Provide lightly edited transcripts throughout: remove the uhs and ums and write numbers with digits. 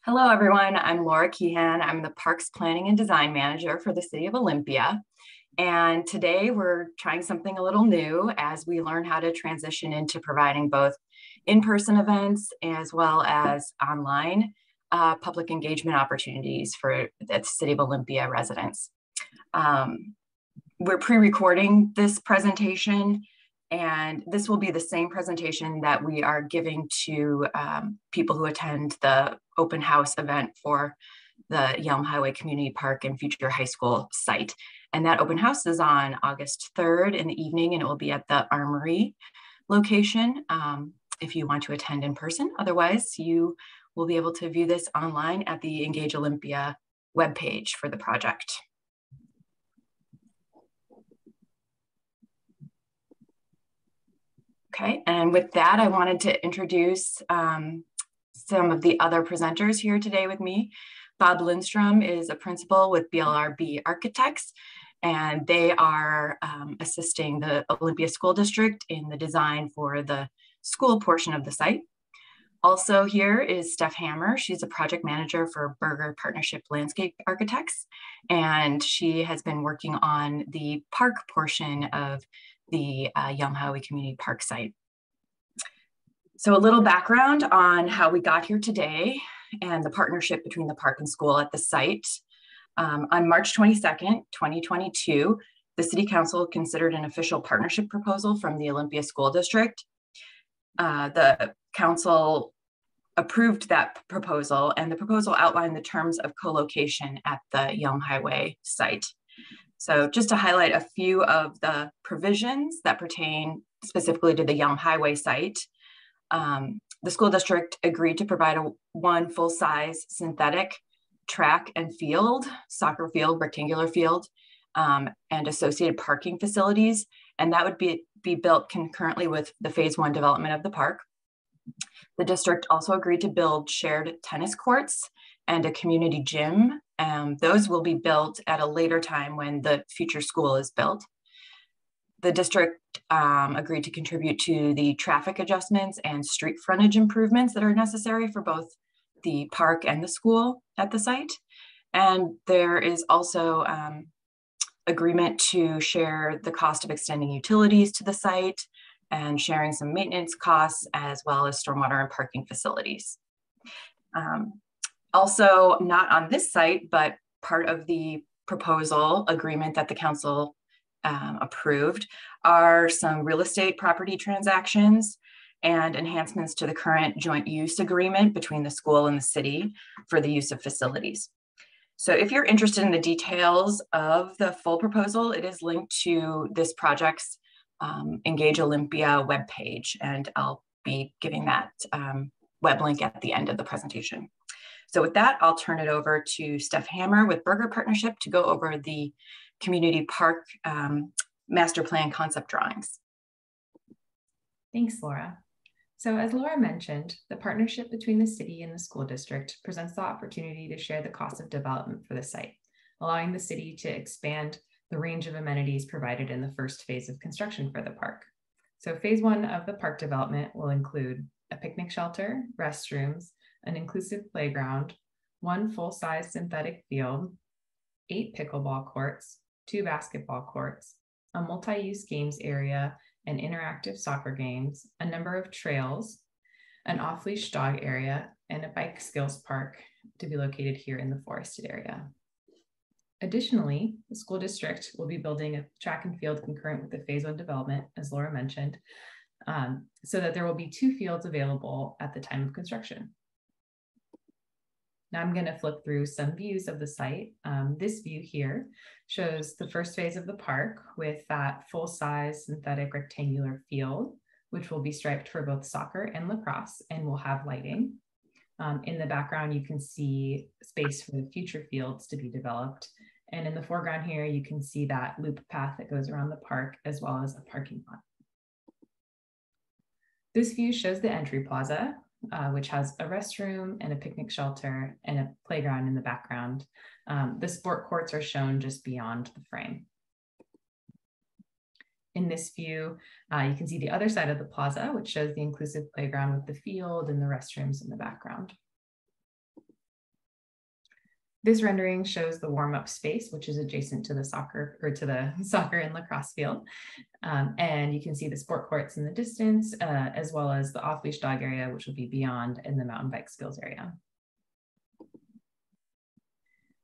Hello, everyone. I'm Laura Keehan. I'm the Parks Planning and Design Manager for the City of Olympia. And today we're trying something a little new as we learn how to transition into providing both in-person events as well as online public engagement opportunities for the City of Olympia residents. We're pre-recording this presentation, and this will be the same presentation that we are giving to people who attend the open house event for the Yelm Highway Community Park and Future High School site. And that open house is on August 3rd in the evening, and it will be at the Armory location if you want to attend in person. Otherwise, you will be able to view this online at the Engage Olympia webpage for the project. Okay, and with that, I wanted to introduce some of the other presenters here today with me. Bob Lindstrom is a principal with BLRB Architects, and they are assisting the Olympia School District in the design for the school portion of the site. Also here is Steph Hammer. She's a project manager for Berger Partnership Landscape Architects, and she has been working on the park portion of the Yelm Highway Community Park site. So a little background on how we got here today and the partnership between the park and school at the site. On March 22nd, 2022, the City Council considered an official partnership proposal from the Olympia School District. The council approved that proposal, and the proposal outlined the terms of co-location at the Yelm Highway site. So just to highlight a few of the provisions that pertain specifically to the Yelm Highway site, the school district agreed to provide one full-size synthetic track and field, soccer field, rectangular field, and associated parking facilities. And that would be built concurrently with the phase 1 development of the park. The district also agreed to build shared tennis courts and a community gym. Those will be built at a later time when the future school is built. The district agreed to contribute to the traffic adjustments and street frontage improvements that are necessary for both the park and the school at the site. And there is also agreement to share the cost of extending utilities to the site and sharing some maintenance costs, as well as stormwater and parking facilities. Also, not on this site, but part of the proposal agreement that the council approved are some real estate property transactions and enhancements to the current joint use agreement between the school and the city for the use of facilities. So if you're interested in the details of the full proposal, it is linked to this project's Engage Olympia webpage, and I'll be giving that web link at the end of the presentation. So with that, I'll turn it over to Steph Hammer with Berger Partnership to go over the community park master plan concept drawings. Thanks, Laura. So as Laura mentioned, the partnership between the city and the school district presents the opportunity to share the cost of development for the site, allowing the city to expand the range of amenities provided in the first phase of construction for the park. So phase 1 of the park development will include a picnic shelter, restrooms, an inclusive playground, 1 full-size synthetic field, 8 pickleball courts, 2 basketball courts, a multi-use games area and interactive soccer games, a number of trails, an off-leash dog area, and a bike skills park to be located here in the forested area. Additionally, the school district will be building a track and field concurrent with the phase 1 development, as Laura mentioned, so that there will be 2 fields available at the time of construction. Now I'm going to flip through some views of the site. This view here shows the first phase of the park with that full-size synthetic rectangular field, which will be striped for both soccer and lacrosse and will have lighting. In the background, you can see space for the future fields to be developed. And in the foreground here, you can see that loop path that goes around the park, as well as a parking lot. This view shows the entry plaza, which has a restroom and a picnic shelter and a playground in the background. The sport courts are shown just beyond the frame. In this view, you can see the other side of the plaza, which shows the inclusive playground with the field and the restrooms in the background. This rendering shows the warm-up space, which is adjacent to the soccer and lacrosse field. And you can see the sport courts in the distance, as well as the off-leash dog area, which will be beyond in the mountain bike skills area.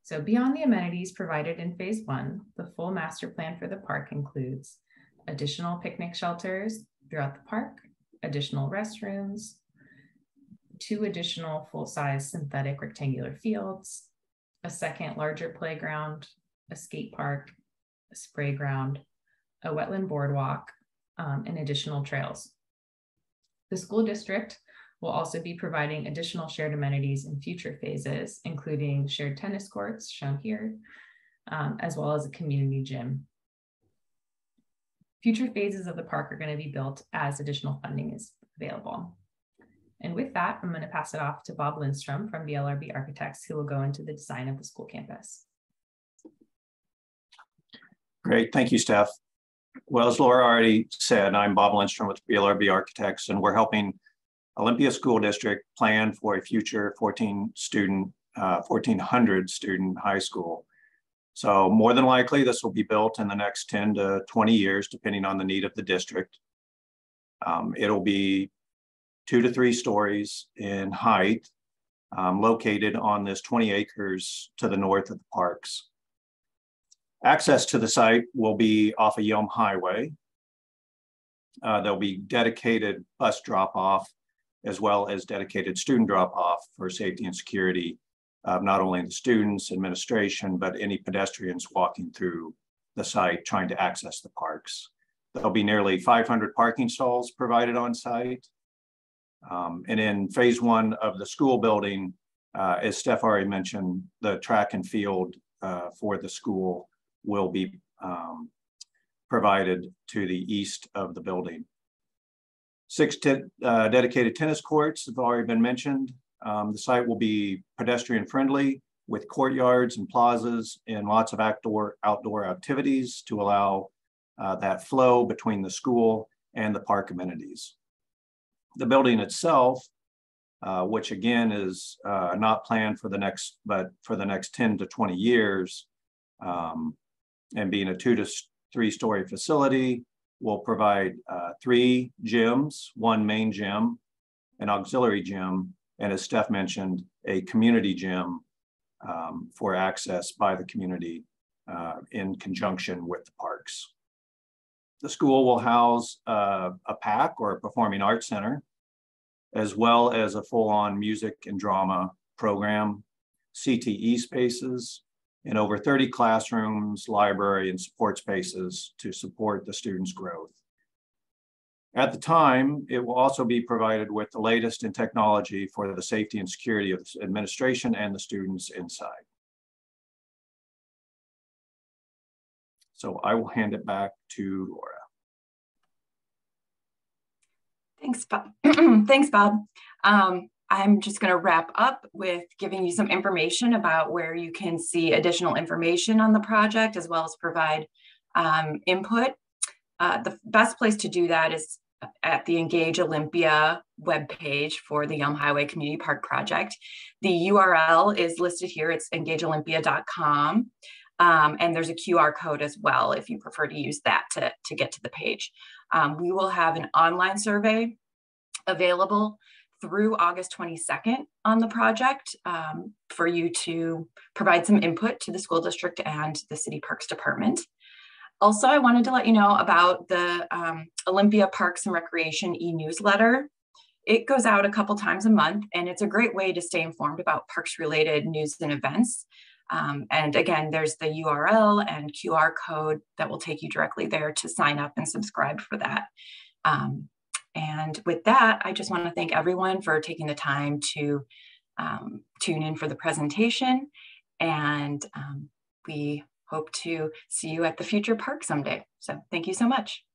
So beyond the amenities provided in phase 1, the full master plan for the park includes additional picnic shelters throughout the park, additional restrooms, 2 additional full-size synthetic rectangular fields, a second larger playground, a skate park, a spray ground, a wetland boardwalk, and additional trails. The school district will also be providing additional shared amenities in future phases, including shared tennis courts, shown here, as well as a community gym. Future phases of the park are going to be built as additional funding is available. And with that, I'm going to pass it off to Bob Lindstrom from BLRB Architects, who will go into the design of the school campus. Great, thank you, Steph. Well, as Laura already said, I'm Bob Lindstrom with BLRB Architects, and we're helping Olympia School District plan for a future 1,400 student high school. So more than likely, this will be built in the next 10 to 20 years, depending on the need of the district. It'll be 2 to 3 stories in height, located on this 20 acres to the north of the parks. Access to the site will be off of Yelm Highway. There'll be dedicated bus drop-off as well as dedicated student drop-off for safety and security of not only the students, administration, but any pedestrians walking through the site trying to access the parks. There'll be nearly 500 parking stalls provided on site. And in phase 1 of the school building, as Steph already mentioned, the track and field for the school will be provided to the east of the building. 6 dedicated tennis courts have already been mentioned. The site will be pedestrian friendly with courtyards and plazas and lots of outdoor activities to allow that flow between the school and the park amenities. The building itself, which again is not planned for the next 10 to 20 years, and being a 2 to 3 story facility, will provide 3 gyms, 1 main gym, an auxiliary gym, and as Steph mentioned, a community gym for access by the community in conjunction with the parks. The school will house a PAC, or a performing arts center, as well as a full-on music and drama program, CTE spaces, and over 30 classrooms, library, and support spaces to support the students' growth. At the time, it will also be provided with the latest in technology for the safety and security of the administration and the students inside. So I will hand it back to Laura. Thanks, Bob. Thanks, Bob. I'm just going to wrap up with giving you some information about where you can see additional information on the project, as well as provide input. The best place to do that is at the Engage Olympia webpage for the Yelm Highway Community Park Project. The URL is listed here. It's engageolympia.com. And there's a QR code as well if you prefer to use that to get to the page. We will have an online survey available through August 22nd on the project for you to provide some input to the school district and the City Parks Department. Also, I wanted to let you know about the Olympia Parks and Recreation e-newsletter. It goes out a couple times a month, and it's a great way to stay informed about parks-related news and events. And again, there's the URL and QR code that will take you directly there to sign up and subscribe for that. And with that, I just want to thank everyone for taking the time to tune in for the presentation. And we hope to see you at the future park someday. So thank you so much.